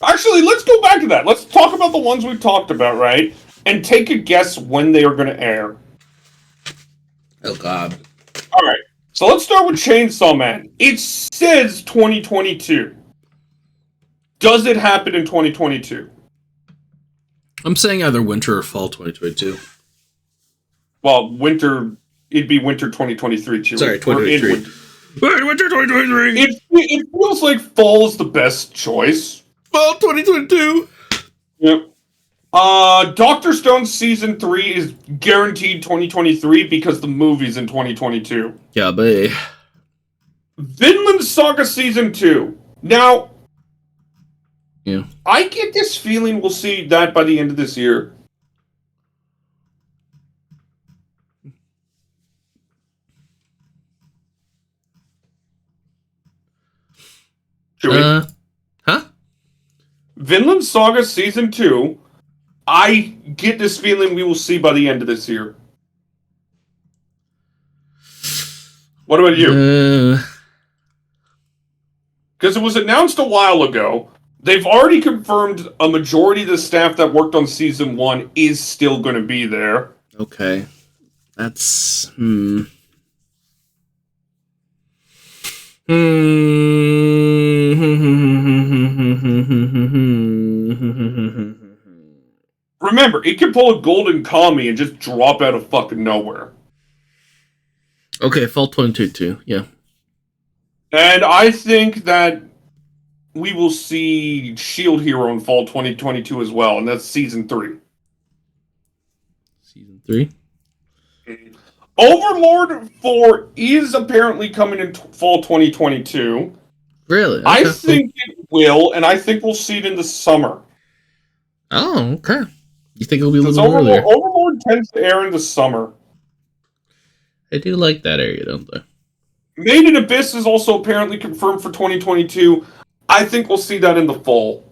Actually, let's go back to that. Let's talk about the ones we've talked about, right? And take a guess when they are going to air. Oh, God. All right. So let's start with Chainsaw Man. It says 2022. Does it happen in 2022? I'm saying either winter or fall 2022. Well, it'd be winter 2023 too. Sorry, 2023. Winter 2023. It feels like fall's the best choice. Fall 2022. Yep. Dr. Stone Season 3 is guaranteed 2023 because the movie's in 2022. Yeah, babe. Vinland Saga Season 2. Now, yeah, I get this feeling we'll see that by the end of this year. Should we? Huh? Vinland Saga Season 2, I get this feeling we will see by the end of this year. What about you? Because it was announced a while ago. They've already confirmed a majority of the staff that worked on Season 1 is still going to be there. Okay. That's... Remember, it can pull a Golden Kami and just drop out of fucking nowhere. Okay, fall 2022, yeah. And I think that we will see Shield Hero in fall 2022 as well, and that's Season 3. Season 3? Overlord 4 is apparently coming in fall 2022. Really? Okay. I think it will, and I think we'll see it in the summer. Oh, okay. You think it'll be a little earlier? Overlord tends to air in the summer. I do like that area, don't they? Made in Abyss is also apparently confirmed for 2022. I think we'll see that in the fall.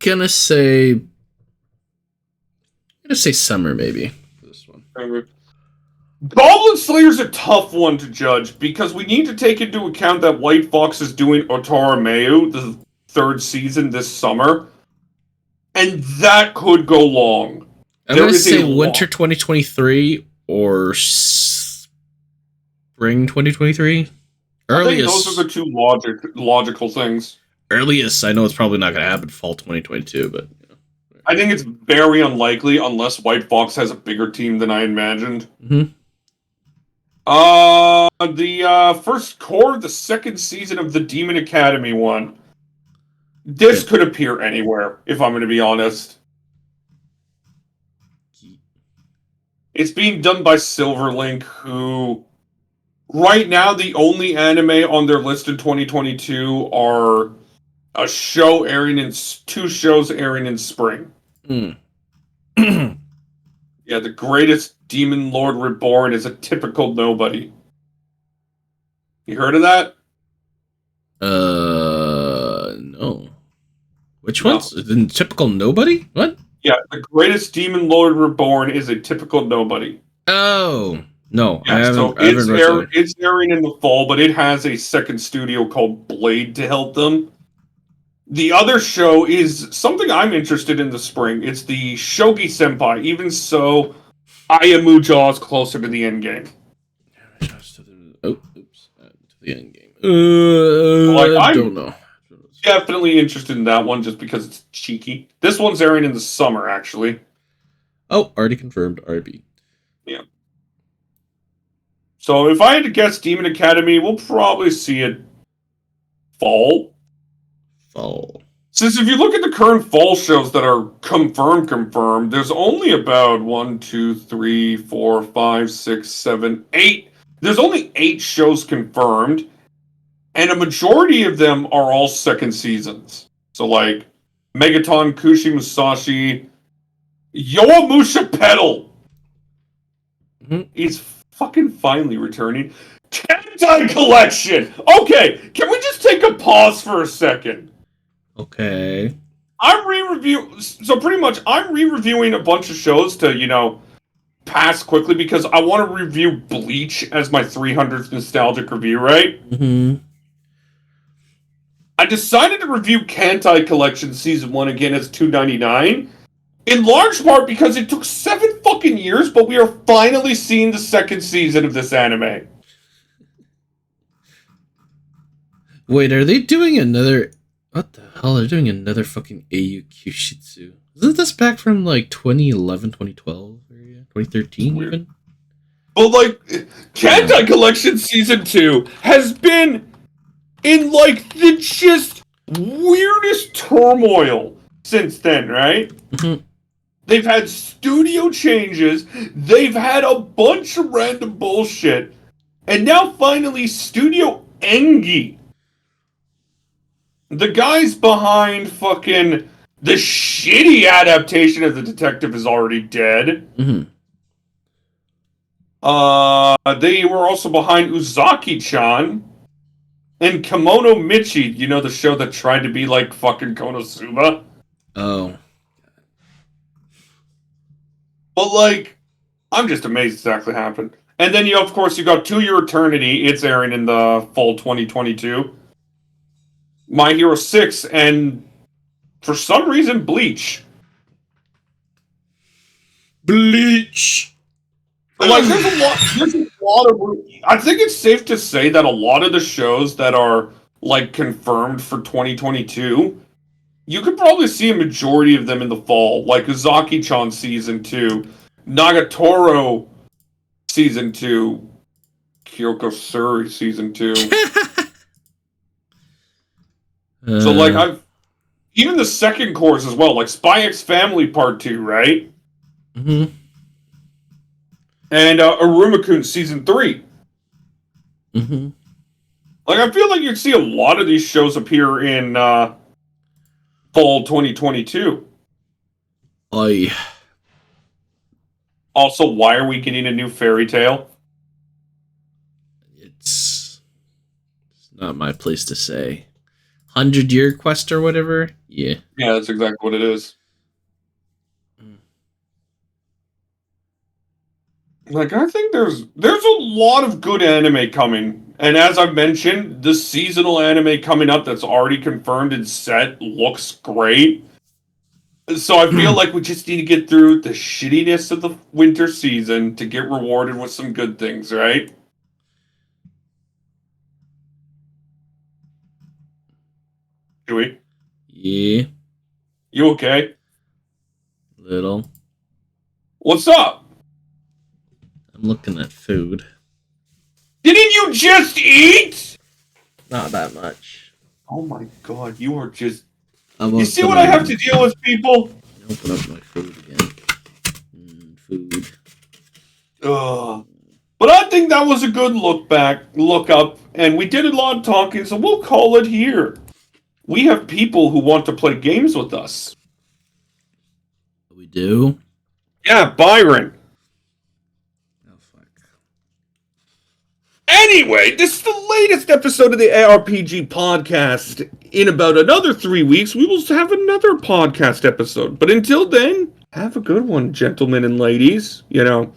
gonna say summer maybe for this one. Goblin Slayer's a tough one to judge because we need to take into account that White Fox is doing Otaru the third season this summer, and that could go long. I'm gonna say winter 2023 or spring 2023. Earliest. I think those are the two logical things. Earliest, I know it's probably not gonna happen fall 2022, but I think it's very unlikely unless White Fox has a bigger team than I imagined. Mm-hmm. The first core of the second season of the Demon Academy one. This could appear anywhere, if I'm going to be honest. It's being done by Silverlink, who right now the only anime on their list in 2022 are two shows airing in spring. Mm. Yeah, the greatest Demon Lord Reborn is a typical nobody. You heard of that? No. Which one's the typical nobody? What? Yeah, the greatest Demon Lord Reborn is a typical nobody. Oh, no. Yeah, it's airing in the fall, but it has a second studio called Blade to help them. The other show is something I'm interested in the spring. It's the Shogi Senpai. Even so, Ayamu Jaw's closer to the end game. To the end game. I don't know. Definitely interested in that one just because it's cheeky. This one's airing in the summer, actually. Oh, already confirmed. RB. Yeah. So if I had to guess Demon Academy, we'll probably see it fall. Since if you look at the current fall shows that are confirmed, there's only about 1, 2, 3, 4, 5, 6, 7, 8. There's only 8 shows confirmed, and a majority of them are all second seasons. So like Megaton Kushi Musashi, Yowamusha Pedal. He's fucking finally returning. Kentai Collection. Okay, can we just take a pause for a second? Okay. I'm re-reviewing a bunch of shows to, pass quickly because I want to review Bleach as my 300th nostalgic review, right? Mm-hmm. I decided to review Kantai Collection Season 1 again as $2.99, in large part because it took 7 fucking years, but we are finally seeing the second season of this anime. Wait, are they doing another... What the hell? They're doing another fucking AU Kyushitsu. Isn't this back from, 2011, 2012 area? 2013 even? But, Kantai Collection Season 2 has been in, the just weirdest turmoil since then, right? Mm-hmm. They've had studio changes, they've had a bunch of random bullshit, and now finally Studio Engi, the guys behind fucking the shitty adaptation of The Detective, is already dead. Mm-hmm. They were also behind Uzaki-chan and Kimono Michi, the show that tried to be like fucking Konosuba. Oh. But, I'm just amazed it's actually happened. And then, of course, you got To Your Eternity. It's airing in the fall 2022. My Hero 6, and for some reason, Bleach. Bleach! There's a lot of... I think it's safe to say that a lot of the shows that are, confirmed for 2022, you could probably see a majority of them in the fall. Like Uzaki-chan Season 2, Nagatoro Season 2, Kyoko Suri Season 2. So, even the second course as well, like Spy X Family Part 2, right? Mm-hmm. And Aruma-kun Season 3. Mm-hmm. I feel like you'd see a lot of these shows appear in fall 2022. Also, why are we getting a new Fairy Tail? It's not my place to say. 100-year quest or whatever. Yeah. Yeah, that's exactly what it is. Like, I think there's a lot of good anime coming. And as I've mentioned, the seasonal anime coming up that's already confirmed and set looks great. So I feel like we just need to get through the shittiness of the winter season to get rewarded with some good things, right? Chewie, Yeah. you okay? Little. What's up? I'm looking at food. Didn't you just eat? Not that much. Oh my god, you are just... I'm You see what I have to deal with, people? Open up my food again. Food. Ugh. But I think that was a good look up, and we did a lot of talking, so we'll call it here. We have people who want to play games with us. We do? Yeah, Byron. Oh, fuck. Anyway, this is the latest episode of the EHRPG Podcast. In about another 3 weeks, we will have another podcast episode. But until then, have a good one, gentlemen and ladies. You know,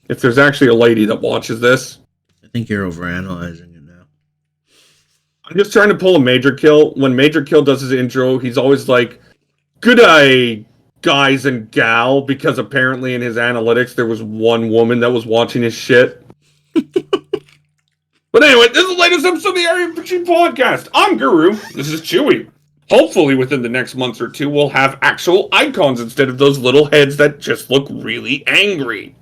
if there's actually a lady that watches this. I think you're overanalyzing it now. I'm just trying to pull a Major Kill. When Major Kill does his intro, he's always like, "Good day, guys and gal," because apparently in his analytics there was one woman that was watching his shit. But anyway, this is the latest episode of the EHRPG Podcast. I'm Guru. This is Chewie. Hopefully within the next month or two, we'll have actual icons instead of those little heads that just look really angry.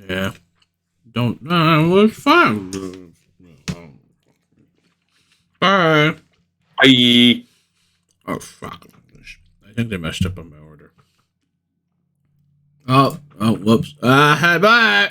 Yeah. Don't... it's fine. Bye. Bye. Oh, fuck. I think they messed up on my order. Oh, whoops. Hi, bye.